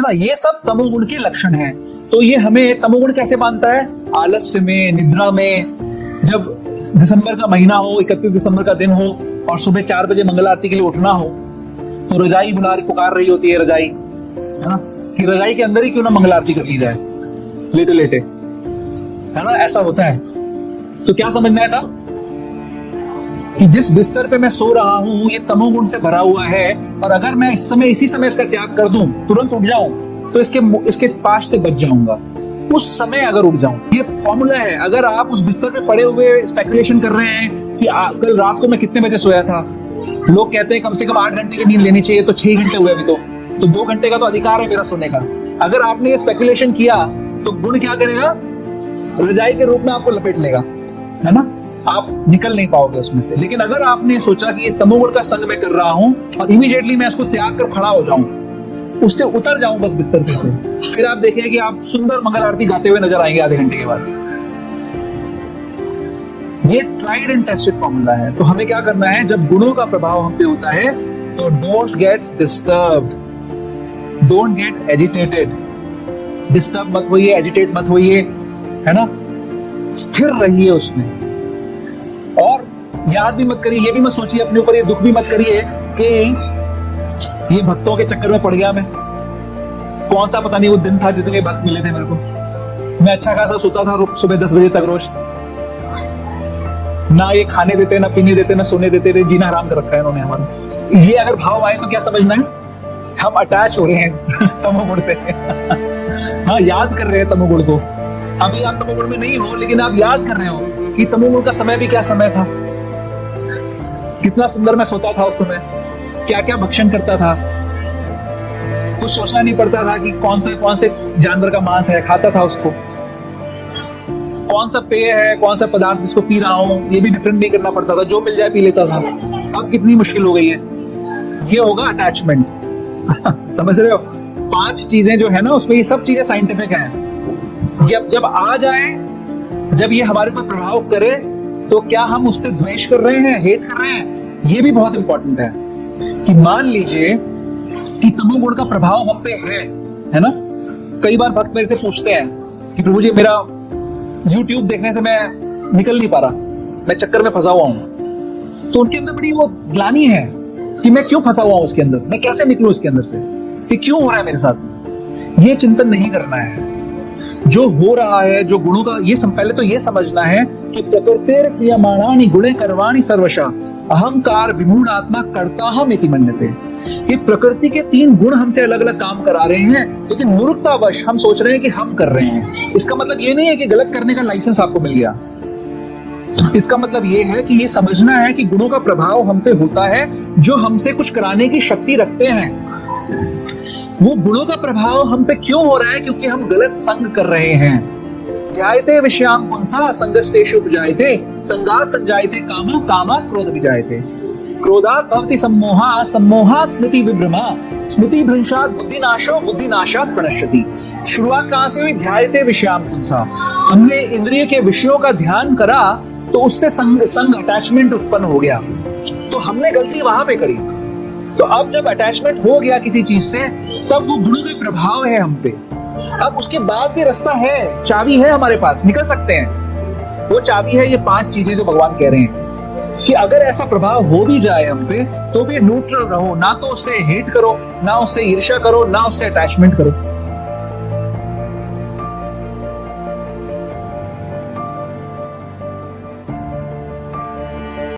ना, ये सब तमोगुण के लक्षण हैं। तो ये हमें तमोगुण कैसे बांधता है? आलस्य में, निद्रा में। जब दिसंबर का महीना हो, 31 दिसंबर का दिन हो और सुबह 4 बजे मंगल आरती के लिए उठना हो, तो रजाई पुकार रही होती है, रजाई, है ना, कि रजाई के अंदर ही क्यों ना मंगल आरती कर ली जाए लेटे लेटे, है ना, ऐसा होता है। तो क्या समझना है था कि जिस बिस्तर पे मैं सो रहा हूं ये तमोगुण से भरा हुआ है, और अगर मैं इसी समय इसका त्याग कर दूं, तुरंत उठ जाऊं, तो इसके पास से बच जाऊंगा। उस समय अगर उठ जाऊं, ये फॉर्मूला है। अगर आप उस बिस्तर पे पड़े हुए स्पेकुलेशन कर रहे हैं कि कल रात को मैं कितने बजे सोया था, लोग कहते हैं कम से कम 8 घंटे की नींद लेनी चाहिए, तो 6 घंटे हुए अभी, तो 2 घंटे का तो अधिकार है मेरा सोने का। अगर आपने ये स्पेकुलेशन किया तो गुण क्या करेगा? रजाई के रूप में आपको लपेट लेगा, है ना, आप निकल नहीं पाओगे उसमें से। लेकिन अगर आपने सोचा कि ये तमोगुण का संग मैं कर रहा हूं और इमीडिएटली मैं इसको त्याग कर खड़ा हो जाऊं, उससे उतर जाऊं बस बिस्तर पे से, फिर आप देखिए कि आप सुंदर मंगल आरती गाते हुए नजर आएंगे आधे घंटे के बाद। ये ट्राइड एंड टेस्टेड फॉर्मूला है। तो हमें क्या करना है, जब गुणों का प्रभाव हम पे होता है तो don't get disturbed, don't get agitated. Disturb मत होइए, एजिटेट मत होइए, है ना, स्थिर रहिए उसमें। और याद भी मत करिए, ये भी मत सोचिए अपने ऊपर, ये दुख भी मत करिए कि ये भक्तों के चक्कर में पड़ गया मैं। कौन सा पता नहीं वो दिन था जिस दिन ये भक्त मिले थे मेरे को, मैं अच्छा खासा सोता था सुबह 10 बजे तक रोज, ना ये खाने देते, ना पीने देते, ना सोने देते थे, जीना हराम कर रखा है इन्होंने हमारा। ये अगर भाव आए तो क्या समझना है, हम अटैच हो रहे हैं तमोगुण से। हाँ, याद कर रहे हैं तमोगुण को। अभी आप तमोगुण में नहीं हो, लेकिन आप याद कर रहे हो कि तमोगुण का समय भी क्या समय था, कितना सुंदर मैं सोता था उस समय, क्या क्या भक्षण करता था, कुछ सोचना नहीं पड़ता था कि कौन से जानवर का मांस है, खाता था उसको, कौन सा पेय है, कौन सा पदार्थ जिसको पी रहा हूं, ये भी डिफरेंट नहीं करना पड़ता था, जो मिल जाए पी लेता था। अब कितनी मुश्किल हो गई है। ये होगा अटैचमेंट। समझ रहे हो? 5 चीजें जो है ना उसमें, ये सब चीजें साइंटिफिक हैं। जब आ जाए, जब ये हमारे ऊपर प्रभाव करे, तो क्या हम उससे द्वेष कर रहे हैं, हेट कर रहे हैं? ये भी बहुत इंपॉर्टेंट है कि मान लीजिए कि तमोगुण का प्रभाव हम पे है ना। कई बार भक्त मेरे से पूछते हैं कि प्रभु जी, मेरा YouTube देखने से मैं निकल नहीं पा रहा, मैं चक्कर में फंसा हुआ हूं। तो उनके अंदर बड़ी वो ग्लानि है कि मैं क्यों फंसा हुआ हूं उसके अंदर, मैं कैसे निकलूं इसके अंदर से, ये क्यों हो रहा है मेरे साथ। ये चिंतन नहीं करना है। जो हो रहा है, जो गुणों का, ये पहले तो ये समझना है कि प्रकृतिर क्रियमाणानि गुणे कर्वाणि सर्वशः अहंकार विमूढ़ आत्मा कर्ताहम इति मन्यते। ये प्रकृति के 3 गुण हमसे अलग अलग काम करा रहे हैं, लेकिन मूर्खतावश हम सोच रहे हैं कि हम कर रहे हैं। इसका मतलब ये नहीं है कि गलत करने का लाइसेंस आपको मिल गया। इसका मतलब ये है कि ये समझना है कि गुणों का प्रभाव हम पे होता है, जो हमसे कुछ कराने की शक्ति रखते हैं। वो गुणों का प्रभाव हम पे क्यों हो रहा है? क्योंकि हम गलत संग कर रहे हैं। ध्यायते विषयान् पुंसः संगस्तेषु उपजायते, संगात् संजायते कामः, कामात् क्रोध विजायते, क्रोधात् भवति सम्मोहः, सम्मोहात् स्मृति विभ्रमः, स्मृति भ्रंशात् बुद्धिनाशो, बुद्धिनाशात् प्रणश्यति। शुरुआत कहां से हुई? ध्यायते विषयान् पुंसः। हमने इंद्रिय के विषयों का ध्यान करा, तो उससे संग अटैचमेंट उत्पन्न हो गया। तो हमने गलती वहां पे करी। तो अब जब अटैचमेंट हो गया किसी चीज से, तब वो गुणों का प्रभाव है हम पे। अब उसके बाद भी रास्ता है, चाबी है हमारे पास, निकल सकते हैं। वो चाबी है ये 5 चीजें जो भगवान कह रहे हैं कि अगर ऐसा प्रभाव हो भी जाए हम पे, तो भी न्यूट्रल रहो, ना तो उससे हेट करो, ना उससे ईर्ष्या करो, ना उससे अटैचमेंट करो।